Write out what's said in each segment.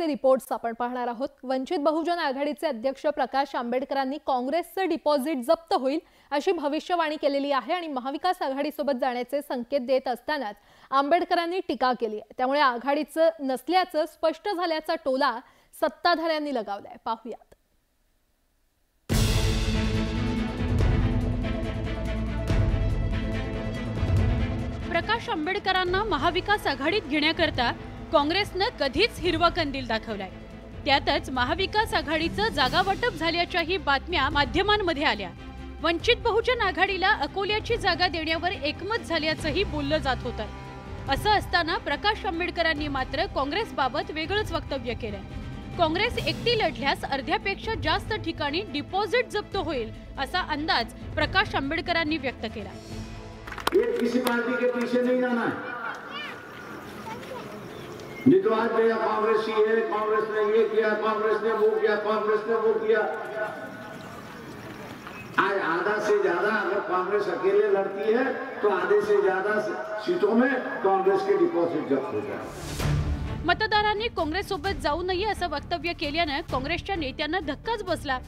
चे रिपोर्ट्स आपण पाहणार आहोत। वंचित बहुजन आघाडीचे अध्यक्ष प्रकाश आंबेडकरांनी काँग्रेसचे डिपॉझिट जप्त होईल अशी भविष्यवाणी केलेली आहे आणि महाविकास आघाडीसोबत जाण्याचे संकेत देत असतानाच आंबेडकरांनी टीका केली आहे। त्यामुळे आघाडीचं नसल्याचं स्पष्ट झाल्याचा टोला सत्ताधाऱ्यांनी लगावलाय। पाहूयात। प्रकाश आंबेडकरांना महाविकास आघाडीत घेण्याकरता काँग्रेसने कधीच हिरवा कंदील दाखवलाय। त्यातच महाविकास आघाडीचं जागा वाटप झाल्याच्याही बातम्या माध्यमांमध्ये आल्या। वंचित बहुजन आघाडीला अकोल्याची जागा देण्यावर एकमत झाल्याचंही बोललं जात होतं। असं असताना प्रकाश आंबेडकरांनी मात्र काँग्रेसबाबत वेगळंच वक्तव्य केलंय। काँग्रेस एकटी लढल्यास अर्ध्यापेक्षा जास्त ठिकाणी डिपॉझिट जप्त होईल असा अंदाज प्रकाश आंबेडकरांनी व्यक्त केला। ये किसी पार्टी के पीछे नहीं जाना है। नहीं तो आज भैया कांग्रेस ही है, कांग्रेस ने ये किया, कांग्रेस ने वो किया, कांग्रेस ने वो किया। आज आधा से ज्यादा अगर कांग्रेस अकेले लड़ती है तो आधे से ज्यादा सीटों में कांग्रेस के डिपॉझिट जब्त हो जाए। मतदारांनी काँग्रेस सोबत जाऊ नये असं वक्तव्य केल्याने काँग्रेसच्या नेत्यांना धक्काच बसला।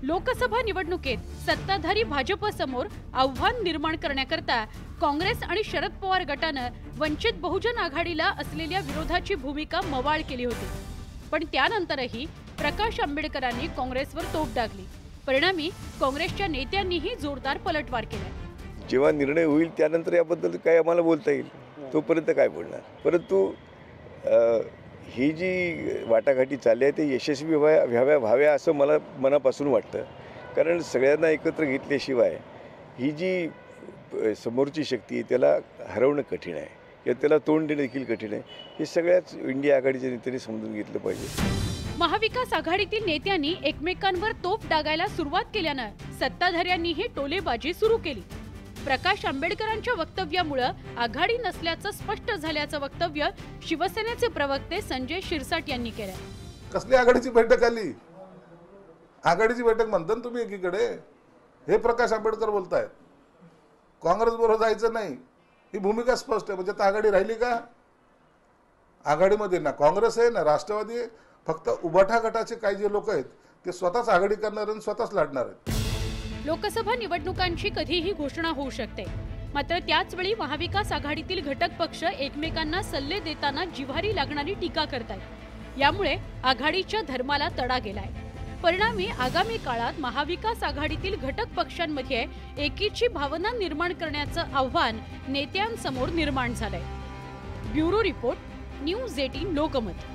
लोकसभा निवडणुकीत सत्ताधारी भाजप समोर आव्हान निर्माण करण्याकरता काँग्रेस आणि शरद पवार गटाने वंचित बहुजन आघाडीला असलेल्या विरोधाची भूमिका मवाळ केली होती। पण त्यानंतरही प्रकाश आंबेडकरांनी काँग्रेसवर तोफ डागली। परिणामी काँग्रेसच्या नेत्यांनीही जोरदार पलटवार केला। जेव्हा निर्णय होईल त्यानंतर याबद्दल काय आम्हाला बोलता येईल, तोपर्यंत काय बोलणार। परंतु ही जी वाटाघाटी चालली आहे ते यशस्वी व्हाव्या असं मला मनापासून वाटतं। कारण सगळ्यांना एकत्र घेतल्याशिवाय ही जी समोरची शक्ती आहे त्याला हरवणं कठीण आहे किंवा त्याला तोंड देणं देखील कठीण आहे। हे सगळ्याच इंडिया आघाडीच्या नेत्यांनी समजून घेतलं पाहिजे। महाविकास आघाडीतील नेत्यांनी एकमेकांवर तोफ डागायला सुरुवात केल्यानं सत्ताधाऱ्यांनीही टोलेबाजी सुरू केली। प्रकाश आंबेडकरांच्या वक्तव्यामुळे आघाडी नसल्याचं स्पष्ट झाल्याचं वक्तव्य शिवसेनेचे प्रवक्ते संजय शिरसाट यांनी केलं। कसली आघाडीची बैठक आली? आघाडीची बैठक म्हणता तुम्ही एकीकडे, हे प्रकाश आंबेडकर बोलतायत काँग्रेस बरोबर जायचं नाही, ही भूमिका स्पष्ट आहे। म्हणजे आता आघाडी राहिली का? आघाडीमध्ये ना काँग्रेस आहे ना राष्ट्रवादी आहे। फक्त उबाठा गटाचे काही जे लोक आहेत ते स्वतःच आघाडी करणार आणि स्वतःच लढणार आहेत। लोकसभा निवडणुकांची कधीही घोषणा होऊ शकते, मात्र त्याच वेळी महाविकास आघाडीतील घटक पक्ष एकमेकांना सल्ले देताना जिव्हारी लागणारी टीका करतात। यामुळे आघाडीच्या धर्माला तडा गेलाय। परिणामी आगामी काळात महाविकास आघाडीतील घटक पक्षांमध्ये एकीची भावना निर्माण करण्याचं आव्हान नेत्यांसमोर निर्माण झालंय। Bureau report, news 18 Lokmat.